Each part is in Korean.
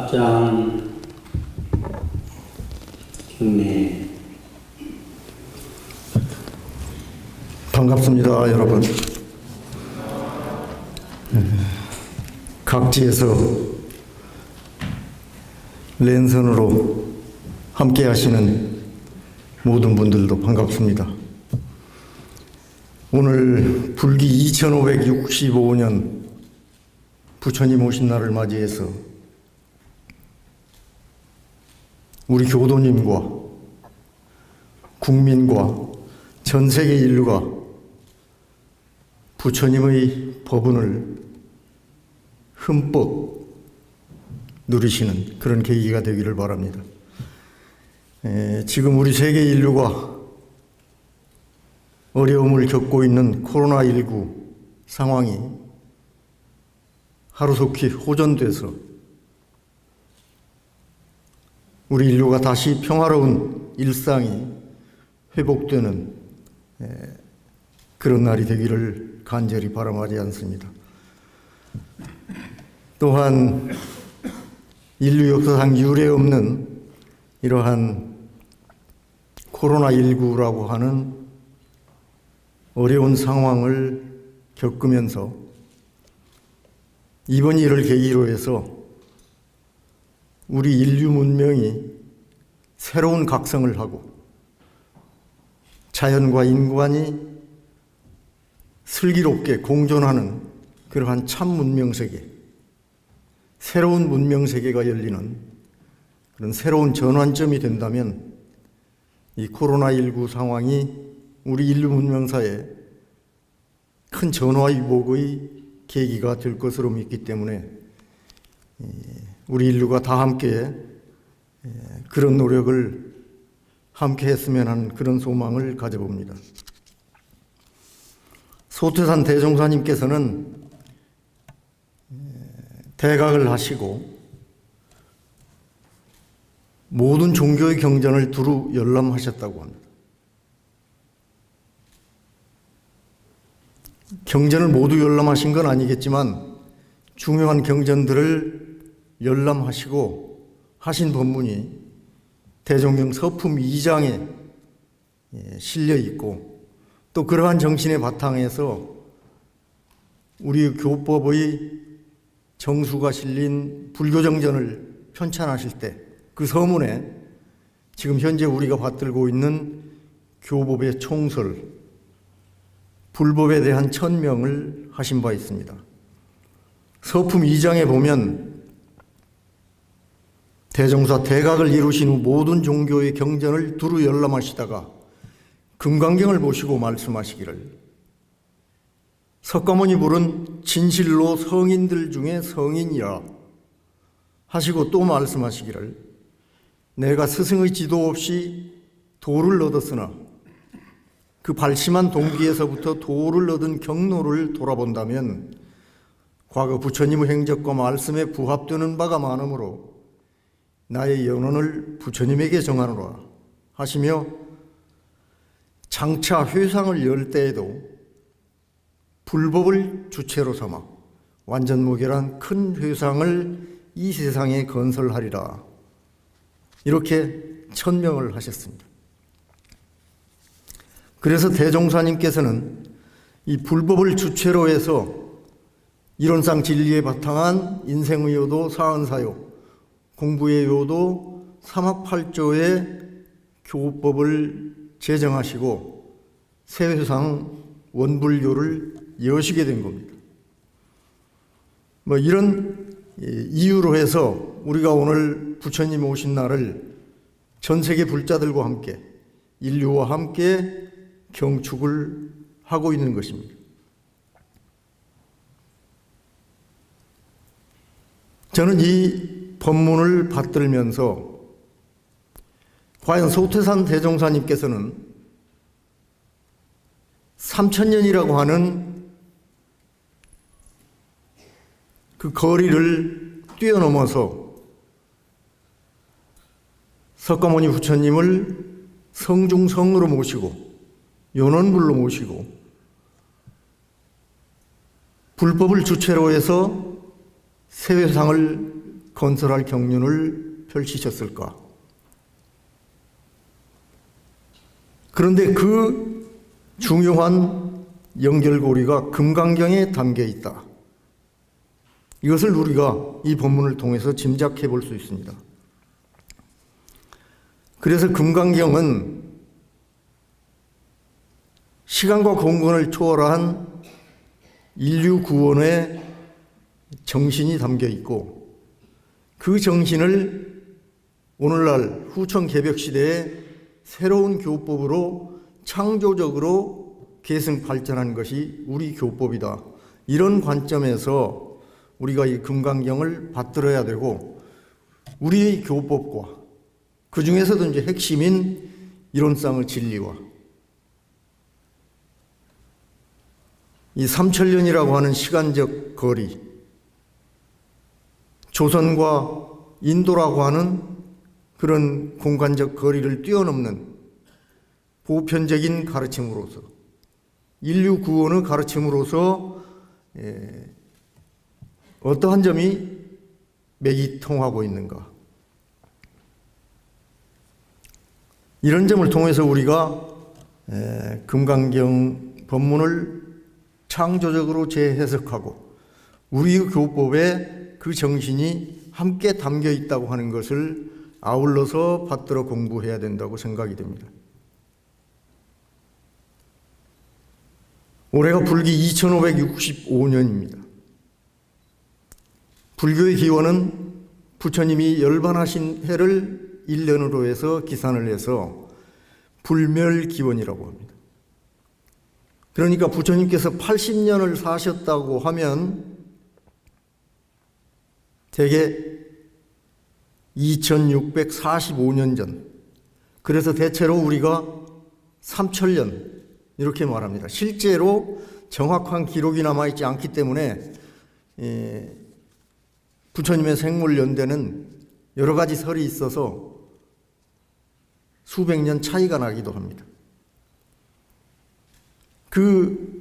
앞장 경례. 반갑습니다, 여러분. 각지에서 랜선으로 함께 하시는 모든 분들도 반갑습니다. 오늘 불기 2565년 부처님 오신 날을 맞이해서 우리 교도님과 국민과 전 세계 인류가 부처님의 법운을 흠뻑 누리시는 그런 계기가 되기를 바랍니다. 지금 우리 세계 인류가 어려움을 겪고 있는 코로나19 상황이 하루속히 호전돼서 우리 인류가 다시 평화로운 일상이 회복되는 그런 날이 되기를 간절히 바람하지 않습니다. 또한 인류 역사상 유례없는 이러한 코로나19라고 하는 어려운 상황을 겪으면서 이번 일을 계기로 해서 우리 인류 문명이 새로운 각성을 하고 자연과 인간이 슬기롭게 공존하는 그러한 참 문명세계, 새로운 문명세계가 열리는 그런 새로운 전환점이 된다면 이 코로나19 상황이 우리 인류 문명사에 큰 전화위복의 계기가 될 것으로 믿기 때문에 우리 인류가 다 함께 그런 노력을 함께 했으면 하는 그런 소망을 가져봅니다. 소태산 대종사님께서는 대각을 하시고 모든 종교의 경전을 두루 열람하셨다고 합니다. 경전을 모두 열람하신 건 아니겠지만 중요한 경전들을 열람하시고 하신 법문이 대종경 서품 2장에 실려 있고 또 그러한 정신의 바탕에서 우리 교법의 정수가 실린 불교정전을 편찬하실 때 그 서문에 지금 현재 우리가 받들고 있는 교법의 총설, 불법에 대한 천명을 하신 바 있습니다. 서품 2장에 보면 대종사 대각을 이루신 후 모든 종교의 경전을 두루 열람하시다가 금강경을 보시고 말씀하시기를 석가모니 부른 진실로 성인들 중에 성인이라 하시고 또 말씀하시기를 내가 스승의 지도 없이 도를 얻었으나 그 발심한 동기에서부터 도를 얻은 경로를 돌아본다면 과거 부처님의 행적과 말씀에 부합되는 바가 많으므로 나의 연원을 부처님에게 정하노라 하시며 장차 회상을 열 때에도 불법을 주체로 삼아 완전무결한 큰 회상을 이 세상에 건설하리라 이렇게 천명을 하셨습니다. 그래서 대종사님께서는 이 불법을 주체로 해서 이론상 진리에 바탕한 인생의 요도 사언사요, 공부의 요도 삼학팔조의 교법을 제정하시고 세회상 원불교를 여시게 된 겁니다. 이런 이유로 해서 우리가 오늘 부처님 오신 날을 전 세계 불자들과 함께 인류와 함께 경축을 하고 있는 것입니다. 저는 이 법문을 받들면서 과연 소태산 대종사님께서는 3000년이라고 하는 그 거리를 뛰어넘어서 석가모니 부처님을 성중성으로 모시고 연원불로 모시고 불법을 주체로 해서 세회상을 건설할 경륜을 펼치셨을까? 그런데 그 중요한 연결고리가 금강경에 담겨 있다. 이것을 우리가 이 본문을 통해서 짐작해 볼 수 있습니다. 그래서 금강경은 시간과 공간을 초월한 인류 구원의 정신이 담겨 있고, 그 정신을 오늘날 후천 개벽 시대에 새로운 교법으로 창조적으로 계승 발전한 것이 우리 교법이다. 이런 관점에서 우리가 이 금강경을 받들어야 되고, 우리의 교법과 그 중에서도 이제 핵심인 이론상의 진리와 이 3000년이라고 하는 시간적 거리, 조선과 인도라고 하는 그런 공간적 거리를 뛰어넘는 보편적인 가르침으로서, 인류 구원의 가르침으로서 어떠한 점이 맥이 통하고 있는가? 이런 점을 통해서 우리가 금강경 법문을 창조적으로 재해석하고 우리의 교법에 그 정신이 함께 담겨 있다고 하는 것을 아울러서 받들어 공부해야 된다고 생각이 됩니다. 올해가 불기 2565년입니다. 불교의 기원은 부처님이 열반하신 해를 1년으로 해서 기산을 해서 불멸기원이라고 합니다. 그러니까 부처님께서 80년을 사셨다고 하면 대개 2645년 전, 그래서 대체로 우리가 3000년 이렇게 말합니다. 실제로 정확한 기록이 남아있지 않기 때문에 부처님의 생물 연대는 여러 가지 설이 있어서 수백 년 차이가 나기도 합니다. 그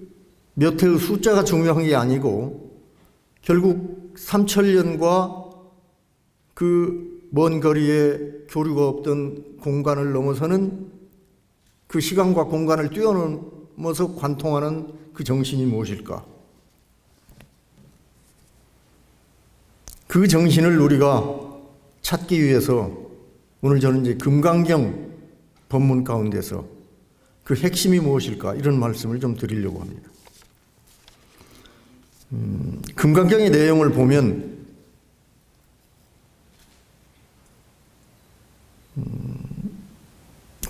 몇 해의 숫자가 중요한 게 아니고 결국 3000년과 그 먼 거리에 교류가 없던 공간을 넘어서는 그 시간과 공간을 뛰어넘어서 관통하는 그 정신이 무엇일까? 그 정신을 우리가 찾기 위해서 오늘 저는 이제 금강경 법문 가운데서 그 핵심이 무엇일까? 이런 말씀을 좀 드리려고 합니다. 금강경의 내용을 보면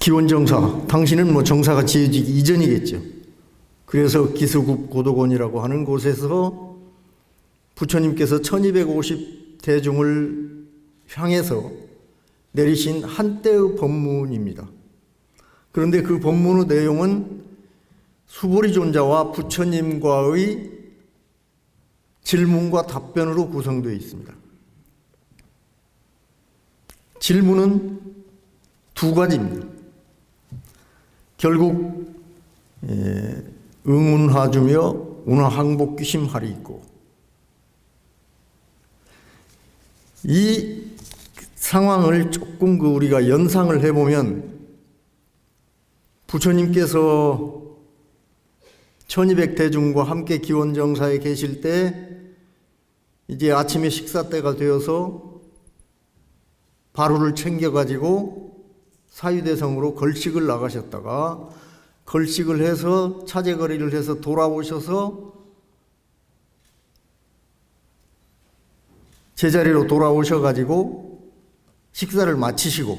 기원정사, 당신은 뭐 정사가 지어지기 이전이겠죠. 그래서 기수급 고도곤이라고 하는 곳에서 부처님께서 1250 대중을 향해서 내리신 한때의 법문입니다. 그런데 그 법문의 내용은 수보리존자와 부처님과의 질문과 답변으로 구성되어 있습니다. 질문은 두 가지입니다. 결국 응운하주며 운하항복귀심하리 있고, 이 상황을 조금 우리가 연상을 해보면 부처님께서 1200대중과 함께 기원정사에 계실 때 이제 아침에 식사 때가 되어서 바루를 챙겨가지고 사유대성으로 걸식을 나가셨다가 걸식을 해서 차제거리를 해서 돌아오셔서 제자리로 돌아오셔가지고 식사를 마치시고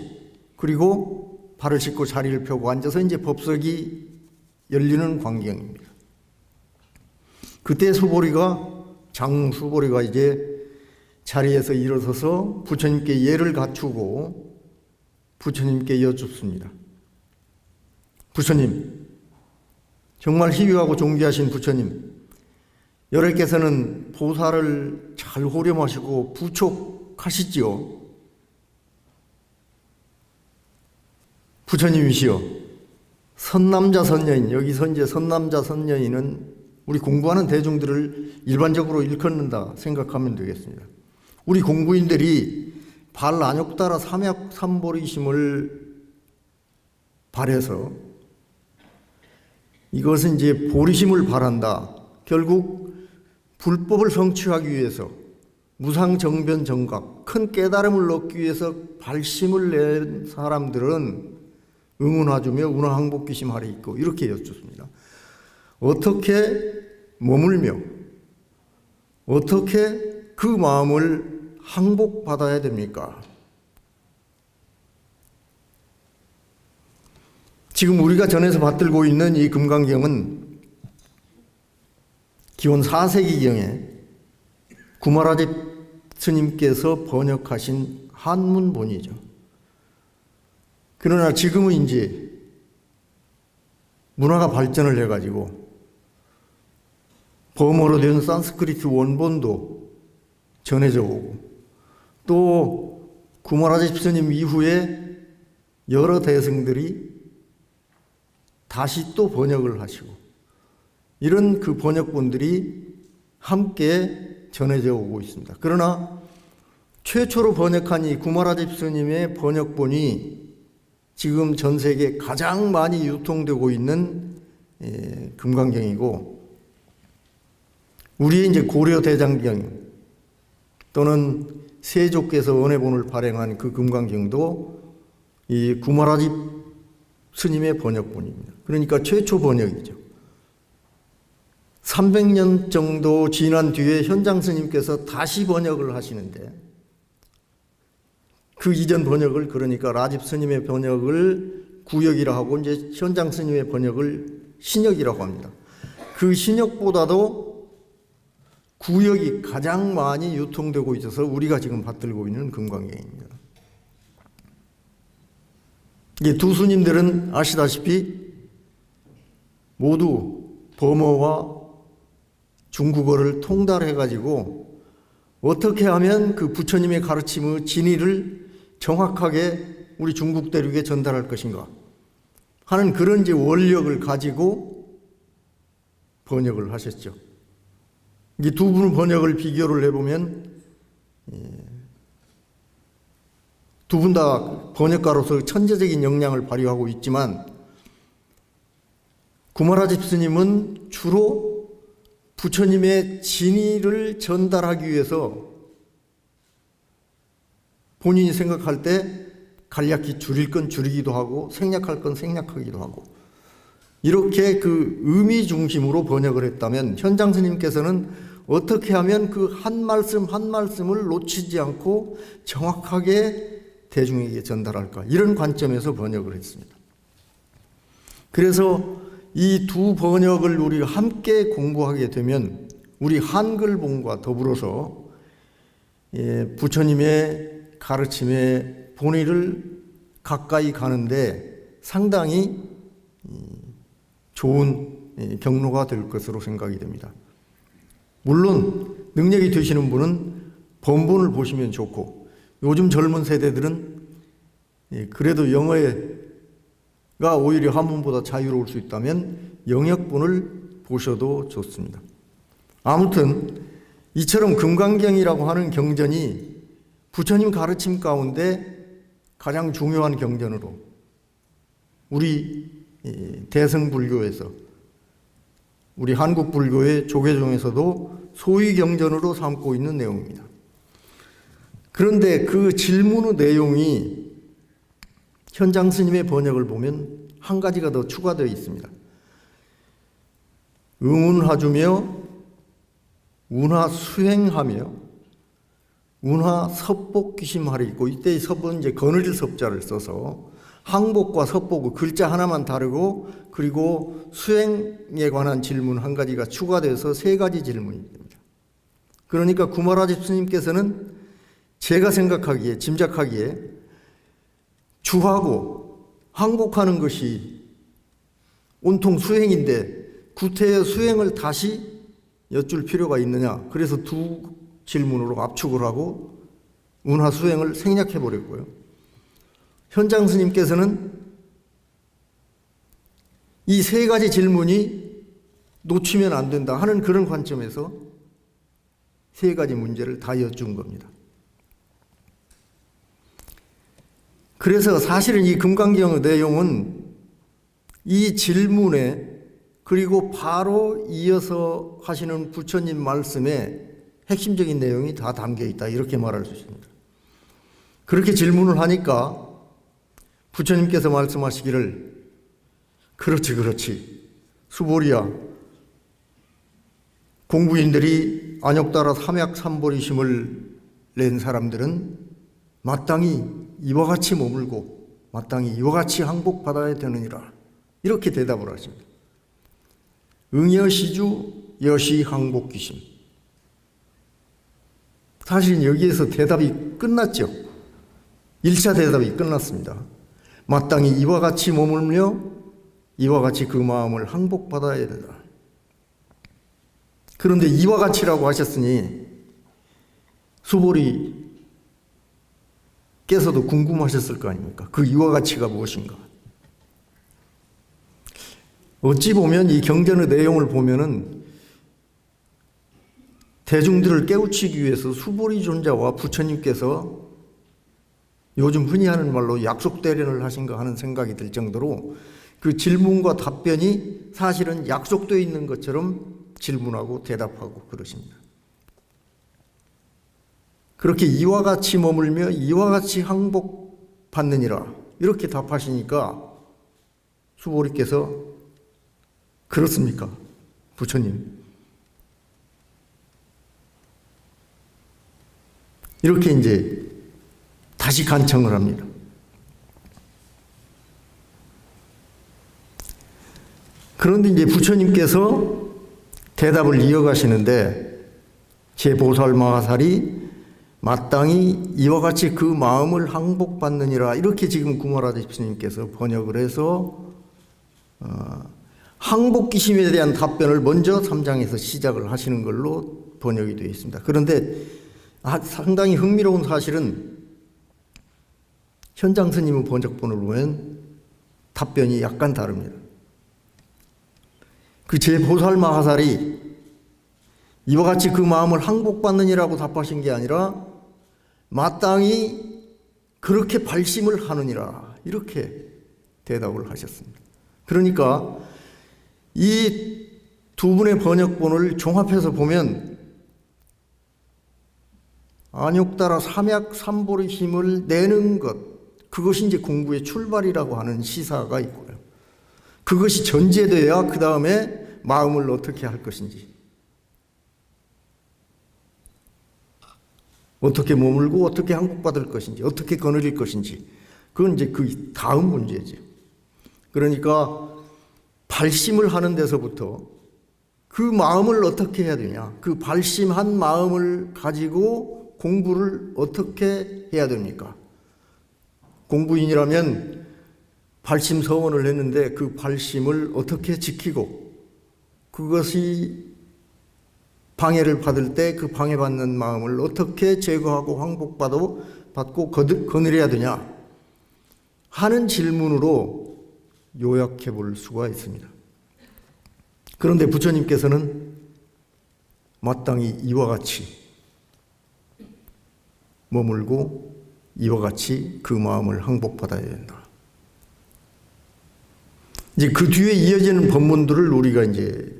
그리고 발을 씻고 자리를 펴고 앉아서 이제 법석이 열리는 광경입니다. 그때 장수보리가 이제 자리에서 일어서서 부처님께 예를 갖추고 부처님께 여쭙습니다. 부처님, 정말 희귀하고 존귀하신 부처님, 여래께서는 보살을 잘 호렴하시고 부촉하시지요. 부처님이시여, 선남자 선여인, 여기서 이제 선남자 선여인은 우리 공부하는 대중들을 일반적으로 일컫는다 생각하면 되겠습니다. 우리 공부인들이 발 안욕 따라 삼약 삼보리심을 발해서 이것은 이제 보리심을 발한다. 결국 불법을 성취하기 위해서 무상정변 정각, 큰 깨달음을 얻기 위해서 발심을 낸 사람들은 응운하주며 운하항복기심 하리 있고 이렇게 여쭙습니다. 어떻게 머물며 어떻게 그 마음을 항복받아야 됩니까? 지금 우리가 전에서 받들고 있는 이 금강경은 기원 4세기경에 구마라집 스님께서 번역하신 한문본이죠. 그러나 지금은 이제 문화가 발전을 해가지고 범어로 된 산스크리트 원본도 전해져 오고 또 구마라집 스님 이후에 여러 대승들이 다시 또 번역을 하시고 이런 그 번역본들이 함께 전해져 오고 있습니다. 그러나 최초로 번역한 이 구마라집 스님의 번역본이 지금 전 세계에 가장 많이 유통되고 있는 금강경이고 우리의 이제 고려 대장경 또는 세조께서 은혜본을 발행한 그 금강경도 이 구마라집 스님의 번역본입니다. 그러니까 최초 번역이죠. 300년 정도 지난 뒤에 현장 스님께서 다시 번역을 하시는데 그 이전 번역을 그러니까 라집 스님의 번역을 구역이라 하고 이제 현장 스님의 번역을 신역이라고 합니다. 그 신역보다도 구역이 가장 많이 유통되고 있어서 우리가 지금 받들고 있는 금강경입니다. 이 두 스님들은 아시다시피 모두 범어와 중국어를 통달해가지고 어떻게 하면 그 부처님의 가르침의 진리를 정확하게 우리 중국 대륙에 전달할 것인가 하는 그런 이제 원력을 가지고 번역을 하셨죠. 이 두 분 번역을 비교를 해보면 두 분 다 번역가로서 천재적인 역량을 발휘하고 있지만 구마라집 스님은 주로 부처님의 진의를 전달하기 위해서 본인이 생각할 때 간략히 줄일 건 줄이기도 하고 생략할 건 생략하기도 하고 이렇게 그 의미 중심으로 번역을 했다면 현장 스님께서는 어떻게 하면 그 한 말씀 한 말씀을 놓치지 않고 정확하게 대중에게 전달할까 이런 관점에서 번역을 했습니다. 그래서 이 두 번역을 우리가 함께 공부하게 되면 우리 한글본과 더불어서 부처님의 가르침의 본의를 가까이 가는데 상당히 좋은 경로가 될 것으로 생각이 됩니다. 물론 능력이 되시는 분은 본본을 보시면 좋고 요즘 젊은 세대들은 그래도 영어가 오히려 한문보다 자유로울 수 있다면 영역본을 보셔도 좋습니다. 아무튼 이처럼 금강경이라고 하는 경전이 부처님 가르침 가운데 가장 중요한 경전으로 우리 대승불교에서 우리 한국 불교의 조계종에서도 소위 경전으로 삼고 있는 내용입니다. 그런데 그 질문의 내용이 현장 스님의 번역을 보면 한 가지가 더 추가되어 있습니다. 응운하주며 운하수행하며 운하섭복귀심하리 있고 이때 섭은 이제 거느릴 섭자를 써서 항복과 섭복의 글자 하나만 다르고 그리고 수행에 관한 질문 한 가지가 추가돼서 세 가지 질문이 됩니다. 그러니까 구마라집 스님께서는 제가 생각하기에 짐작하기에 주하고 항복하는 것이 온통 수행인데 구태의 수행을 다시 여쭐 필요가 있느냐 그래서 두 질문으로 압축을 하고 운하 수행을 생략해 버렸고요. 현장 스님께서는 이 세 가지 질문이 놓치면 안 된다 하는 그런 관점에서 세 가지 문제를 다 여쭌 겁니다. 그래서 사실은 이 금강경 내용은 이 질문에 그리고 바로 이어서 하시는 부처님 말씀에 핵심적인 내용이 다 담겨 있다, 이렇게 말할 수 있습니다. 그렇게 질문을 하니까 부처님께서 말씀하시기를 그렇지 수보리야, 공부인들이 안욕따라 삼약삼보리심을 낸 사람들은 마땅히 이와 같이 머물고 마땅히 이와 같이 항복받아야 되느니라, 이렇게 대답을 하십니다. 응여시주 여시항복기심. 사실 여기에서 대답이 끝났죠. 1차 대답이 끝났습니다. 마땅히 이와 같이 머물며 이와 같이 그 마음을 항복받아야 된다. 그런데 이와 같이라고 하셨으니 수보리께서도 궁금하셨을 거 아닙니까? 그 이와 같이가 무엇인가? 어찌 보면 이 경전의 내용을 보면은 대중들을 깨우치기 위해서 수보리 존자와 부처님께서 요즘 흔히 하는 말로 약속 대련을 하신가 하는 생각이 들 정도로 그 질문과 답변이 사실은 약속되어 있는 것처럼 질문하고 대답하고 그러십니다. 그렇게 이와 같이 머물며 이와 같이 항복받느니라, 이렇게 답하시니까 수보리께서 그렇습니까, 부처님? 이렇게 이제 다시 간청을 합니다. 그런데 이제 부처님께서 대답을 이어가시는데 제보살마하살이 마땅히 이와 같이 그 마음을 항복받느니라, 이렇게 지금 구마라대스님께서 번역을 해서 항복기심에 대한 답변을 먼저 3장에서 시작을 하시는 걸로 번역이 되어 있습니다. 그런데 상당히 흥미로운 사실은 현장 스님의 번역본을 보면 답변이 약간 다릅니다. 그 제보살마하살이 이와 같이 그 마음을 항복받느니라고 답하신 게 아니라 마땅히 그렇게 발심을 하느니라, 이렇게 대답을 하셨습니다. 그러니까 이 두 분의 번역본을 종합해서 보면 안욕따라 삼약삼보리 힘을 내는 것, 그것이 이제 공부의 출발이라고 하는 시사가 있고요. 그것이 전제돼야 그 다음에 마음을 어떻게 할 것인지, 어떻게 머물고 어떻게 항복받을 것인지, 어떻게 거느릴 것인지, 그건 이제 그 다음 문제죠. 그러니까 발심을 하는 데서부터 그 마음을 어떻게 해야 되냐, 그 발심한 마음을 가지고 공부를 어떻게 해야 됩니까? 공부인이라면 발심 서원을 했는데 그 발심을 어떻게 지키고, 그것이 방해를 받을 때 그 방해받는 마음을 어떻게 제거하고 항복받고 거느려야 되냐 하는 질문으로 요약해 볼 수가 있습니다. 그런데 부처님께서는 마땅히 이와 같이 머물고 이와 같이 그 마음을 항복받아야 된다. 이제 그 뒤에 이어지는 법문들을 우리가 이제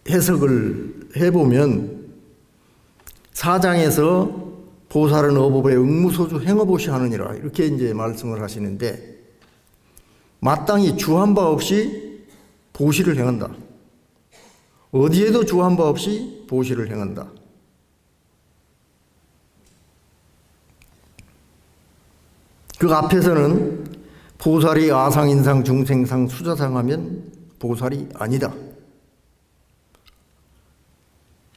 해석을 해보면 4장에서 보살은 어법에 응무소주 행어보시 하느니라, 이렇게 이제 말씀을 하시는데 마땅히 주한 바 없이 보시를 행한다. 어디에도 주한 바 없이 보시를 행한다. 그 앞에서는 보살이 아상, 인상, 중생상, 수자상 하면 보살이 아니다.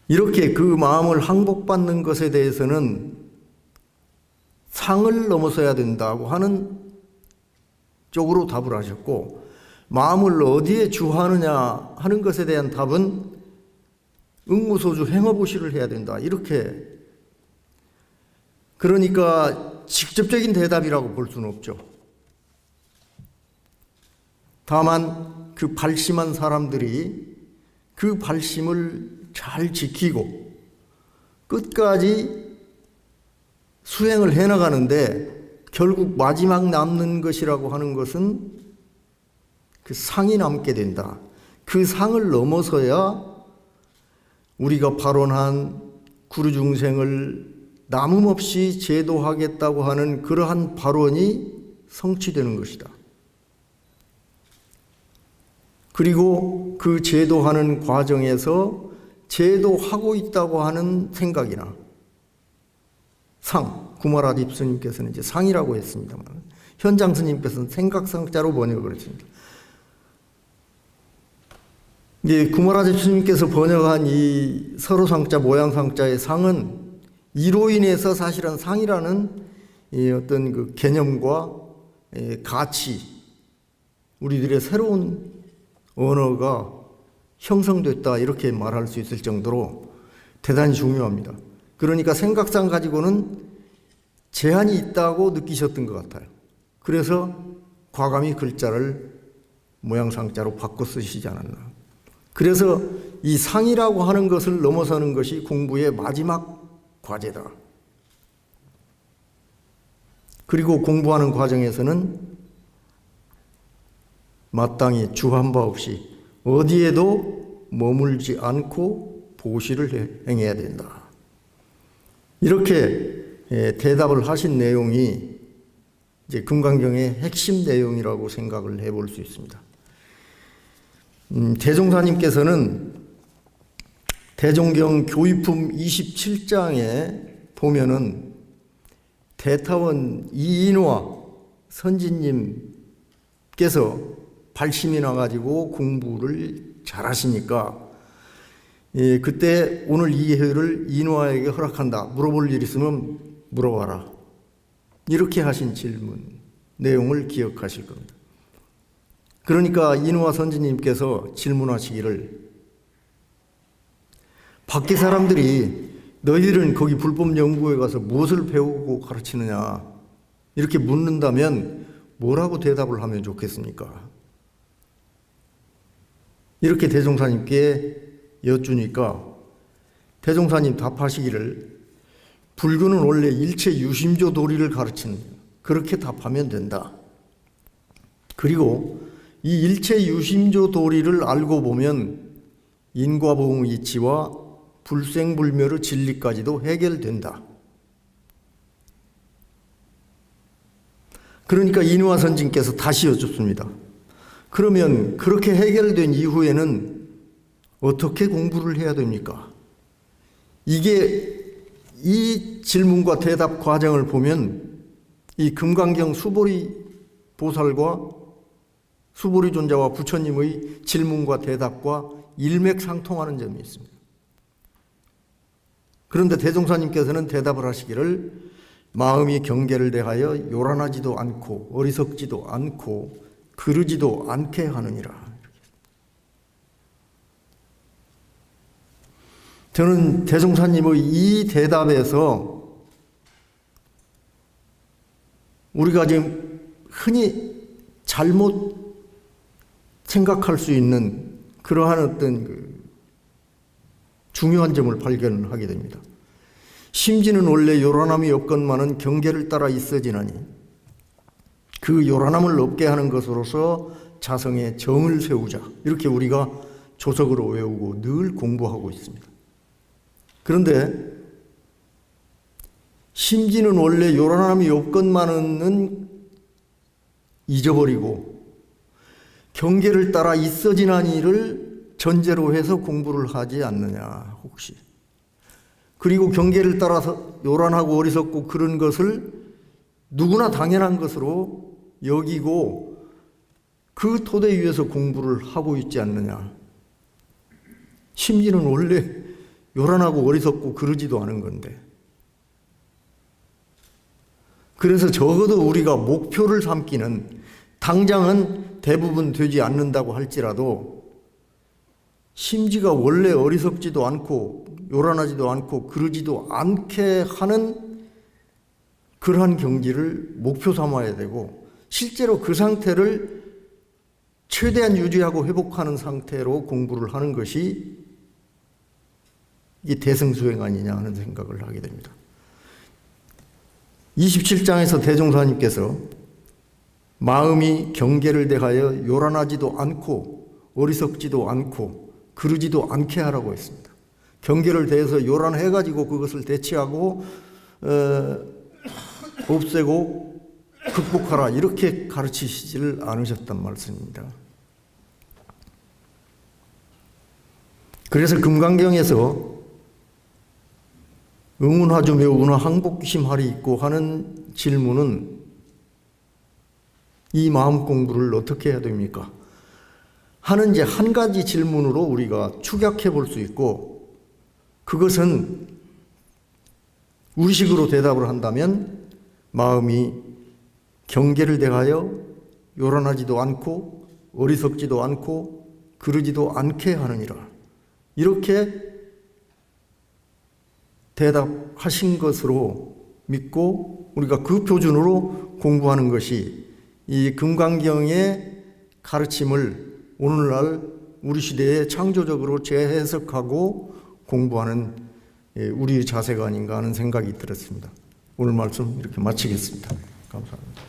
이렇게 그 마음을 항복받는 것에 대해서는 상을 넘어서야 된다고 하는 쪽으로 답을 하셨고, 마음을 어디에 주하느냐 하는 것에 대한 답은 응무소주 행어보시를 해야 된다, 이렇게. 그러니까 직접적인 대답이라고 볼 수는 없죠. 다만 그 발심한 사람들이 그 발심을 잘 지키고 끝까지 수행을 해나가는데 결국 마지막 남는 것이라고 하는 것은 그 상이 남게 된다. 그 상을 넘어서야 우리가 발언한 구루중생을 남음없이 제도하겠다고 하는 그러한 발언이 성취되는 것이다. 그리고 그 제도하는 과정에서 제도하고 있다고 하는 생각이나 상, 구마라딥 스님께서는 이제 상이라고 했습니다만 현장 스님께서는 생각상자로 번역을 했습니다. 이제 구마라딥 스님께서 번역한 이 서로상자, 모양상자의 상은 이로 인해서 사실은 상이라는 이 어떤 그 개념과 가치, 우리들의 새로운 언어가 형성됐다 이렇게 말할 수 있을 정도로 대단히 중요합니다. 그러니까 생각상 가지고는 제한이 있다고 느끼셨던 것 같아요. 그래서 과감히 글자를 모양상자로 바꿔 쓰시지 않았나. 그래서 이 상이라고 하는 것을 넘어서는 것이 공부의 마지막 과제다. 그리고 공부하는 과정에서는 마땅히 주한 바 없이 어디에도 머물지 않고 보시를 행해야 된다. 이렇게 대답을 하신 내용이 이제 금강경의 핵심 내용이라고 생각을 해볼 수 있습니다. 대종사님께서는 대종경 교의품 27장에 보면은 대타원 이인화 선지님께서 발심이 나가지고 공부를 잘하시니까 그때 오늘 이 회를 인화에게 허락한다. 물어볼 일 있으면 물어봐라. 이렇게 하신 질문 내용을 기억하실 겁니다. 그러니까 인화 선지님께서 질문하시기를 밖에 사람들이 너희들은 거기 불법연구회 가서 무엇을 배우고 가르치느냐 이렇게 묻는다면 뭐라고 대답을 하면 좋겠습니까? 이렇게 대종사님께 여쭈니까 대종사님 답하시기를 불교는 원래 일체 유심조 도리를 가르치는 그렇게 답하면 된다. 그리고 이 일체 유심조 도리를 알고 보면 인과보응 이치와 불생불멸의 진리까지도 해결된다. 그러니까 인화 선진께서 다시 여쭙습니다. 그러면 그렇게 해결된 이후에는 어떻게 공부를 해야 됩니까? 이게 이 질문과 대답 과정을 보면 이 금강경 수보리 보살과 수보리 존자와 부처님의 질문과 대답과 일맥상통하는 점이 있습니다. 그런데 대종사님께서는 대답을 하시기를 마음이 경계를 대하여 요란하지도 않고 어리석지도 않고 그르지도 않게 하느니라. 저는 대종사님의 이 대답에서 우리가 지금 흔히 잘못 생각할 수 있는 그러한 어떤 중요한 점을 발견하게 됩니다. 심지는 원래 요란함이 없건만은 경계를 따라 있어지나니 그 요란함을 없게 하는 것으로서 자성의 정을 세우자. 이렇게 우리가 조석으로 외우고 늘 공부하고 있습니다. 그런데 심지는 원래 요란함이 없건만은 잊어버리고 경계를 따라 있어지나니를 전제로 해서 공부를 하지 않느냐 혹시. 그리고 경계를 따라서 요란하고 어리석고 그런 것을 누구나 당연한 것으로 여기고 그 토대 위에서 공부를 하고 있지 않느냐. 심지는 원래 요란하고 어리석고 그러지도 않은 건데. 그래서 적어도 우리가 목표를 삼기는 당장은 대부분 되지 않는다고 할지라도 심지가 원래 어리석지도 않고 요란하지도 않고 그러지도 않게 하는 그러한 경지를 목표 삼아야 되고 실제로 그 상태를 최대한 유지하고 회복하는 상태로 공부를 하는 것이 이게 대승수행 아니냐 하는 생각을 하게 됩니다. 27장에서 대종사님께서 마음이 경계를 대하여 요란하지도 않고 어리석지도 않고 그르지도 않게 하라고 했습니다. 경계를 대해서 요란해가지고 그것을 대체하고 없애고 극복하라 이렇게 가르치시지를 않으셨단 말씀입니다. 그래서 금강경에서 응운하주 매우나 항복심할이 있고 하는 질문은 이 마음 공부를 어떻게 해야 됩니까? 하는 이제 한 가지 질문으로 우리가 축약해 볼 수 있고, 그것은 우리식으로 대답을 한다면 마음이 경계를 대하여 요란하지도 않고 어리석지도 않고 그러지도 않게 하느니라. 이렇게 대답하신 것으로 믿고 우리가 그 표준으로 공부하는 것이 이 금강경의 가르침을 오늘날 우리 시대에 창조적으로 재해석하고 공부하는 우리의 자세가 아닌가 하는 생각이 들었습니다. 오늘 말씀 이렇게 마치겠습니다. 감사합니다.